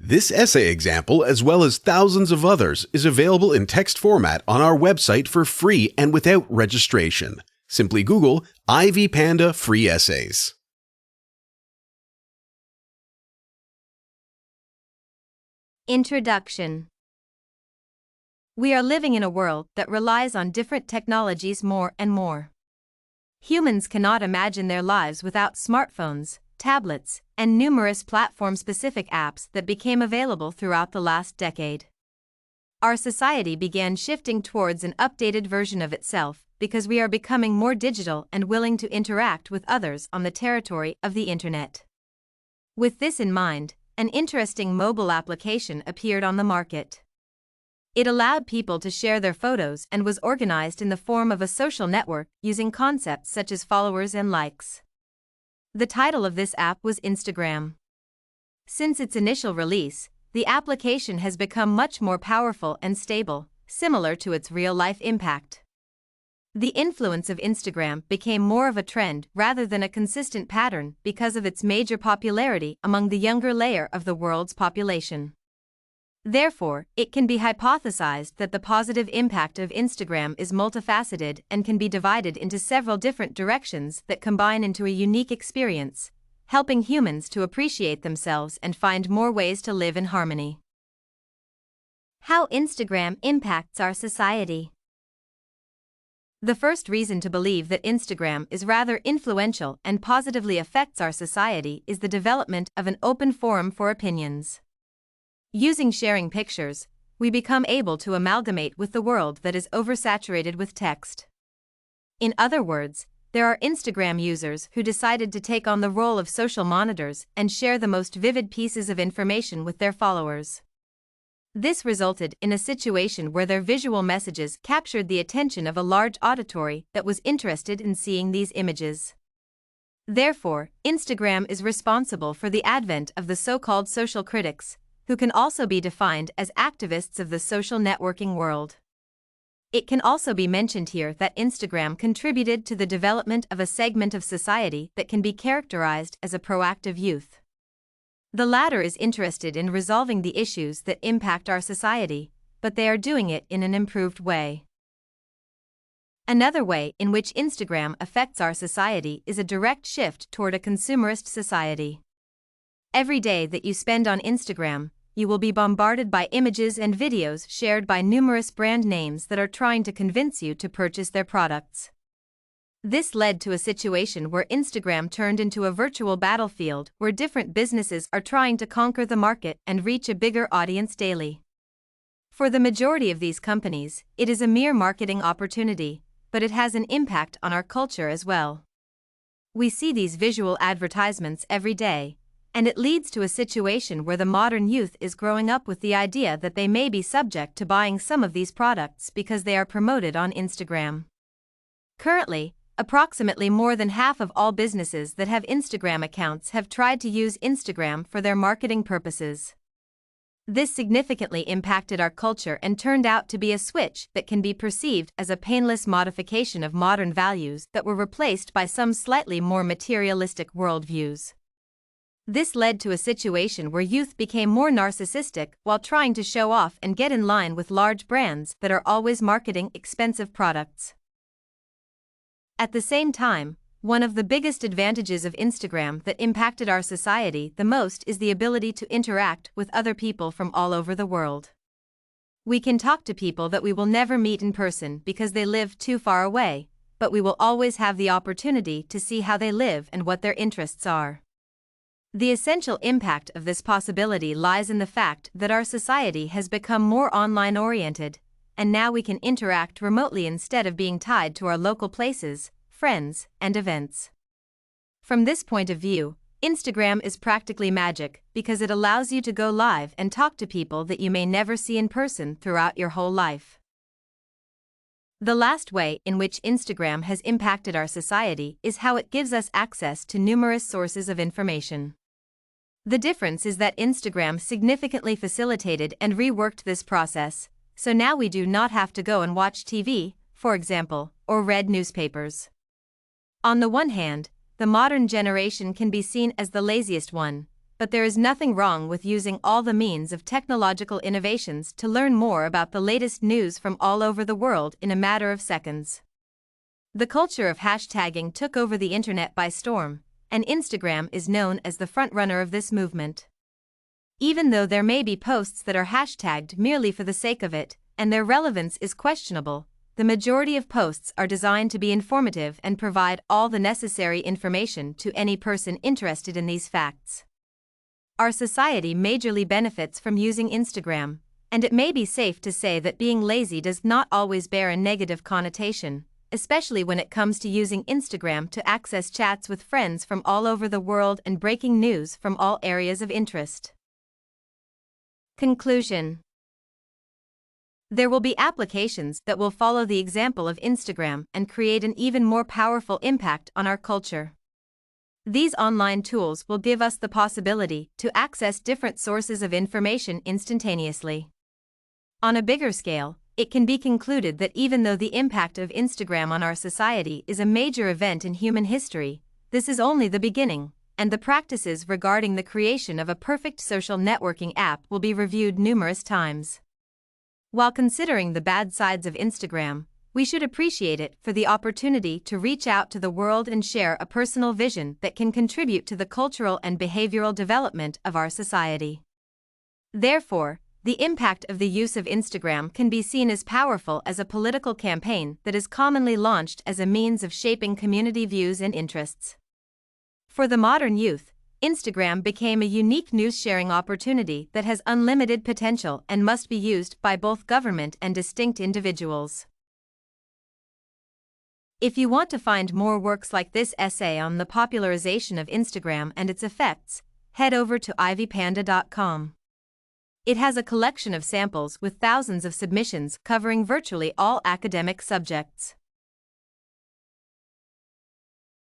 This essay example, as well as thousands of others, is available in text format on our website for free and without registration. Simply Google Ivy Panda Free Essays. Introduction. We are living in a world that relies on different technologies more and more. Humans cannot imagine their lives without smartphones, tablets, and numerous platform-specific apps that became available throughout the last decade. Our society began shifting towards an updated version of itself because we are becoming more digital and willing to interact with others on the territory of the internet. With this in mind, an interesting mobile application appeared on the market. It allowed people to share their photos and was organized in the form of a social network using concepts such as followers and likes. The title of this app was Instagram. Since its initial release, the application has become much more powerful and stable, similar to its real-life impact. The influence of Instagram became more of a trend rather than a consistent pattern because of its major popularity among the younger layer of the world's population. Therefore, it can be hypothesized that the positive impact of Instagram is multifaceted and can be divided into several different directions that combine into a unique experience, helping humans to appreciate themselves and find more ways to live in harmony. How Instagram impacts our society. The first reason to believe that Instagram is rather influential and positively affects our society is the development of an open forum for opinions. Using sharing pictures, we become able to amalgamate with the world that is oversaturated with text. In other words, there are Instagram users who decided to take on the role of social monitors and share the most vivid pieces of information with their followers. This resulted in a situation where their visual messages captured the attention of a large auditory that was interested in seeing these images. Therefore, Instagram is responsible for the advent of the so-called social critics, who can also be defined as activists of the social networking world. It can also be mentioned here that Instagram contributed to the development of a segment of society that can be characterized as a proactive youth. The latter is interested in resolving the issues that impact our society, but they are doing it in an improved way. Another way in which Instagram affects our society is a direct shift toward a consumerist society. Every day that you spend on Instagram, you will be bombarded by images and videos shared by numerous brand names that are trying to convince you to purchase their products. This led to a situation where Instagram turned into a virtual battlefield where different businesses are trying to conquer the market and reach a bigger audience daily. For the majority of these companies, it is a mere marketing opportunity, but it has an impact on our culture as well. We see these visual advertisements every day, and it leads to a situation where the modern youth is growing up with the idea that they may be subject to buying some of these products because they are promoted on Instagram. Currently, approximately more than half of all businesses that have Instagram accounts have tried to use Instagram for their marketing purposes. This significantly impacted our culture and turned out to be a switch that can be perceived as a painless modification of modern values that were replaced by some slightly more materialistic worldviews. This led to a situation where youth became more narcissistic while trying to show off and get in line with large brands that are always marketing expensive products. At the same time, one of the biggest advantages of Instagram that impacted our society the most is the ability to interact with other people from all over the world. We can talk to people that we will never meet in person because they live too far away, but we will always have the opportunity to see how they live and what their interests are. The essential impact of this possibility lies in the fact that our society has become more online-oriented, and now we can interact remotely instead of being tied to our local places, friends, and events. From this point of view, Instagram is practically magic because it allows you to go live and talk to people that you may never see in person throughout your whole life. The last way in which Instagram has impacted our society is how it gives us access to numerous sources of information. The difference is that Instagram significantly facilitated and reworked this process, so now we do not have to go and watch TV, for example, or read newspapers. On the one hand, the modern generation can be seen as the laziest one, but there is nothing wrong with using all the means of technological innovations to learn more about the latest news from all over the world in a matter of seconds. The culture of hashtagging took over the internet by storm, and Instagram is known as the frontrunner of this movement. Even though there may be posts that are hashtagged merely for the sake of it, and their relevance is questionable, the majority of posts are designed to be informative and provide all the necessary information to any person interested in these facts. Our society majorly benefits from using Instagram, and it may be safe to say that being lazy does not always bear a negative connotation, especially when it comes to using Instagram to access chats with friends from all over the world and breaking news from all areas of interest. Conclusion: there will be applications that will follow the example of Instagram and create an even more powerful impact on our culture. These online tools will give us the possibility to access different sources of information instantaneously. On a bigger scale, it can be concluded that even though the impact of Instagram on our society is a major event in human history, this is only the beginning, and the practices regarding the creation of a perfect social networking app will be reviewed numerous times. While considering the bad sides of Instagram, we should appreciate it for the opportunity to reach out to the world and share a personal vision that can contribute to the cultural and behavioral development of our society. Therefore, the impact of the use of Instagram can be seen as powerful as a political campaign that is commonly launched as a means of shaping community views and interests. For the modern youth, Instagram became a unique news-sharing opportunity that has unlimited potential and must be used by both government and distinct individuals. If you want to find more works like this essay on the popularization of Instagram and its effects, head over to ivypanda.com. It has a collection of samples with thousands of submissions covering virtually all academic subjects.